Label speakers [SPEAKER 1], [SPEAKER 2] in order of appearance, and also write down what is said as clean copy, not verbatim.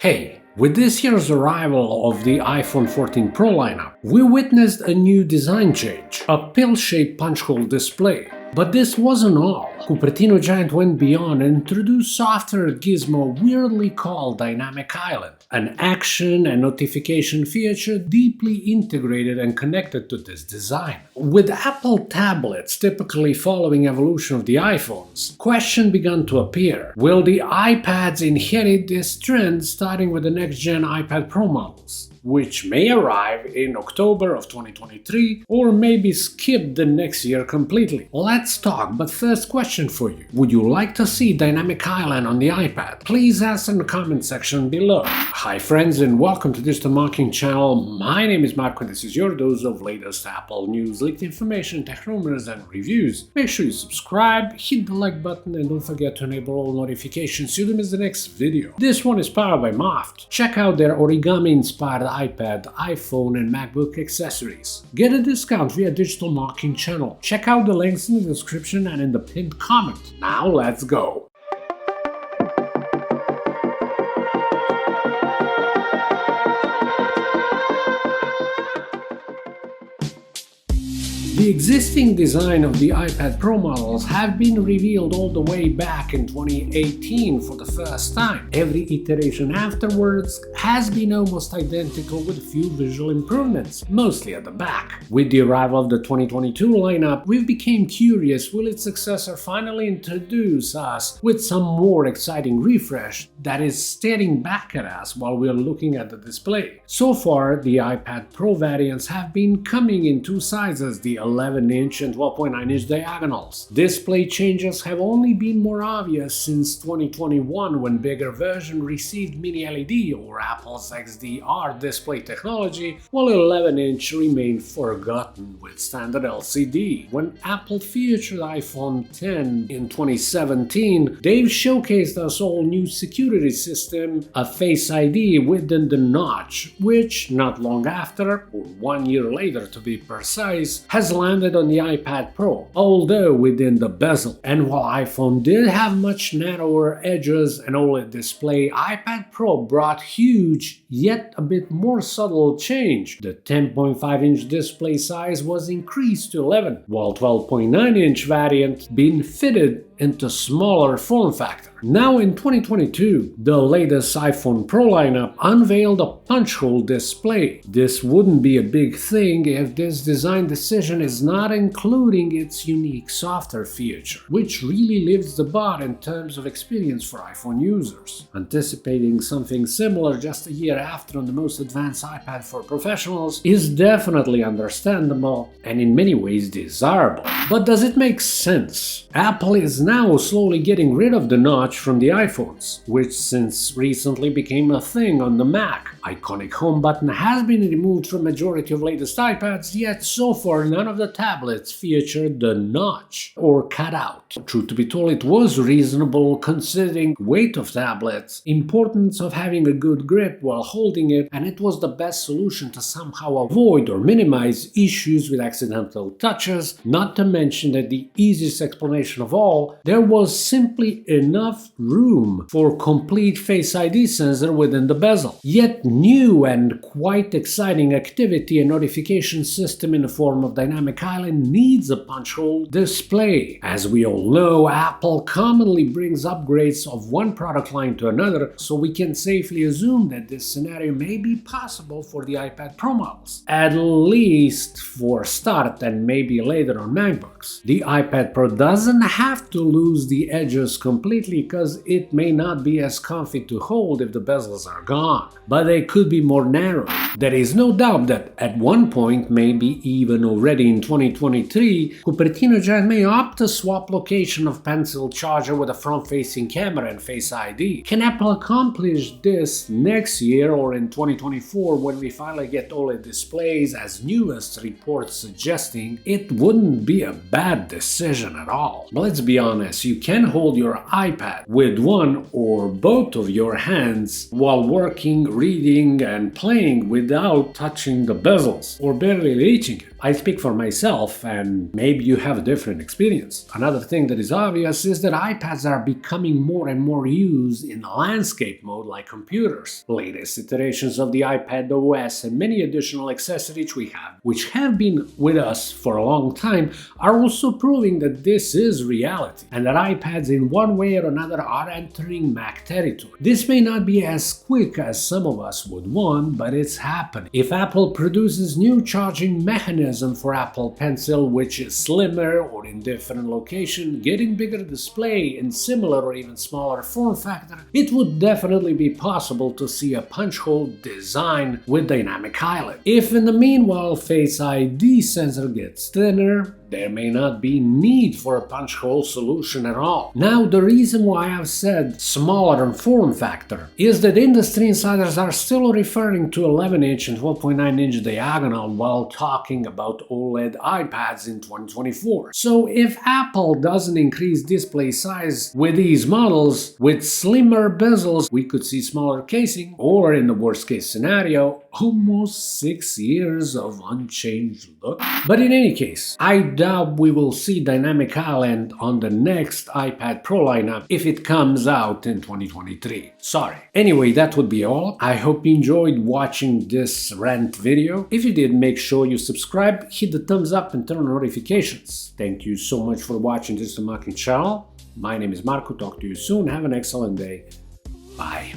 [SPEAKER 1] Hey, with this year's arrival of the iPhone 14 Pro lineup, we witnessed a new design change, a pill-shaped punch-hole display. But this wasn't all. Cupertino Giant went beyond and introduced software gizmo weirdly called Dynamic Island, an action and notification feature deeply integrated and connected to this design. With Apple tablets typically following evolution of the iPhones, question began to appear. Will the iPads inherit this trend starting with the next-gen iPad Pro models, which may arrive in October of 2023 or maybe skip the next year completely? Let's talk, but first question for you. Would you like to see Dynamic Island on the iPad? Please answer in the comment section below. Hi friends and welcome to Digitalna channel. My name is Marko and this is your dose of latest Apple news, leaked information, tech rumors and reviews. Make sure you subscribe, hit the like button and don't forget to enable all notifications so you don't miss the next video. This one is powered by MOFT. Check out their origami-inspired iPad, iPhone and MacBook accessories. Get a discount via Digitalna channel. Check out the links in the description and in the pinned comment. Now let's go! The existing design of the iPad Pro models have been revealed all the way back in 2018 for the first time. Every iteration afterwards has been almost identical with a few visual improvements, mostly at the back. With the arrival of the 2022 lineup, we became curious, will its successor finally introduce us with some more exciting refresh that is staring back at us while we are looking at the display? So far, the iPad Pro variants have been coming in two sizes, the 11-inch and 12.9-inch diagonals. Display changes have only been more obvious since 2021 when bigger version received mini LED or Apple's XDR display technology, while 11-inch remained forgotten with standard LCD. When Apple featured iPhone X in 2017, they've showcased us all new security system, a Face ID within the notch, which not long after, or 1 year later to be precise, has landed on the iPad Pro, although within the bezel. And while iPhone did have much narrower edges and OLED display, iPad Pro brought huge, yet a bit more subtle change. The 10.5-inch display size was increased to 11, while 12.9-inch variant being fitted into smaller form factor. Now in 2022, the latest iPhone Pro lineup unveiled a punch-hole display. This wouldn't be a big thing if this design decision is not including its unique software feature, which really lifts the bar in terms of experience for iPhone users. Anticipating something similar just a year after on the most advanced iPad for professionals is definitely understandable and in many ways desirable. But does it make sense? Apple is now slowly getting rid of the notch from the iPhones, which since recently became a thing on the Mac. Iconic home button has been removed from majority of latest iPads, yet so far none of the tablets featured the notch or cutout. Truth to be told, it was reasonable considering weight of tablets, importance of having a good grip while holding it, and it was the best solution to somehow avoid or minimize issues with accidental touches, not to mention that the easiest explanation of all, there was simply enough room for complete Face ID sensor within the bezel. Yet new and quite exciting activity and notification system in the form of Dynamic Island needs a punch-hole display. As we all know, Apple commonly brings upgrades of one product line to another, so we can safely assume that this scenario may be possible for the iPad Pro models, at least for start and maybe later on MacBooks. The iPad Pro doesn't have to lose the edges completely because it may not be as comfy to hold if the bezels are gone, but they could be more narrow. There is no doubt that at one point, maybe even already in 2023, Cupertino Giant may opt to swap location of pencil charger with a front-facing camera and Face ID. Can Apple accomplish this next year or in 2024 when we finally get OLED displays, as newest reports suggesting? It wouldn't be a bad decision at all. But let's be honest. honest, you can hold your iPad with one or both of your hands while working, reading, and playing without touching the bezels or barely reaching it. I speak for myself, and maybe you have a different experience. Another thing that is obvious is that iPads are becoming more and more used in landscape mode like computers. Latest iterations of the iPad OS and many additional accessories we have, which have been with us for a long time, are also proving that this is reality, and that iPads in one way or another are entering Mac territory. This may not be as quick as some of us would want, but it's happening. If Apple produces new charging mechanism for Apple Pencil, which is slimmer or in different location, getting bigger display in similar or even smaller form factor, it would definitely be possible to see a punch hole design with dynamic highlight. If in the meanwhile Face ID sensor gets thinner, there may not be need for a punch hole solution at all. Now, the reason why I've said smaller in form factor is that industry insiders are still referring to 11-inch and 12.9-inch diagonal while talking about OLED iPads in 2024. So if Apple doesn't increase display size with these models, with slimmer bezels, we could see smaller casing, or in the worst case scenario, almost 6 years of unchanged look. But in any case, I doubt we will see dynamic island on the next iPad Pro lineup if it comes out in 2023. Sorry. Anyway, that would be all. I hope you enjoyed watching this rant video. If you did, make sure you subscribe, hit the thumbs up and turn on notifications. Thank you so much for watching this Markiranja channel. My name is Marco. Talk to you soon. Have an excellent day. Bye.